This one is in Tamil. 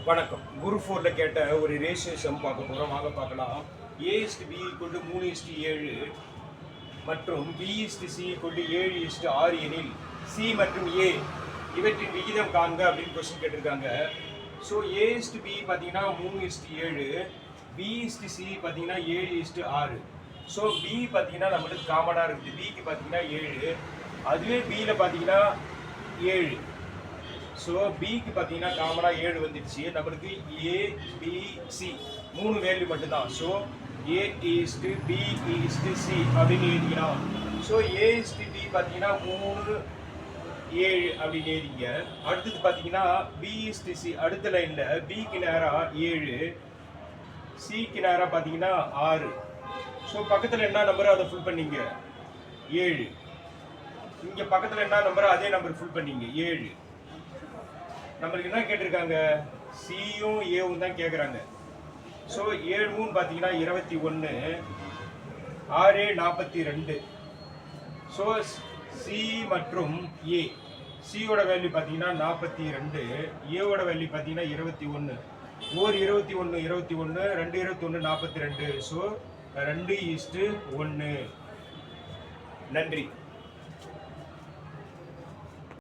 வணக்கம். குரு 4ல கேட்ட ஒரு ரேஷியோ சம் பார்க்க போகிறோம். வாங்க பார்க்கலாம். A/B = 3:7 மற்றும் B/C = 7:6 எனில் C மற்றும் A இவற்றின் விகிதம் காண்க அப்படின்னு கொஸ்டின் கேட்டிருக்காங்க. ஸோ A/B பார்த்தீங்கன்னா 3:7, B/C பார்த்தீங்கன்னா 7:6. ஸோ B பார்த்தீங்கன்னா நம்மளுக்கு காமனாக இருக்குது. Bக்கு பார்த்தீங்கன்னா 7, அதுவே Bயில் பார்த்தீங்கன்னா 7. ஸோ பிக்கு பார்த்தீங்கன்னா காமனாக 7 வந்துடுச்சு. நம்மளுக்கு ABC 3 வேல்யூ மட்டும்தான். ஸோ A/B/C அப்படின்னு எழுதிக்கலாம். ஸோ A/B பார்த்தீங்கன்னா 3, 7 அப்படின்னு எழுதிங்க. அடுத்தது பார்த்தீங்கன்னா B/C அடுத்த லைனில் பிக்கு நேராக 7, சிக்கு நேராக பார்த்தீங்கன்னா 6. ஸோ பக்கத்தில் என்ன நம்பரோ அதை ஃபுல் பண்ணிங்க 7. இங்கே பக்கத்தில் என்ன நம்பரோ அதே நம்பர் ஃபுல் பண்ணிங்க 7. நம்மளுக்கு என்ன கேட்டிருக்காங்க, சியும் ஏவும் தான் கேட்குறாங்க. ஸோ 7 3 பார்த்தீங்கன்னா 21, 6 42. ஸோ சி மற்றும் ஏ, சியோட வேல்யூ பார்த்தீங்கன்னா 42, ஏவோட வேல்யூ பார்த்தீங்கன்னா 21. 21 21, 2 21 42. ஸோ 2:1. நன்றி.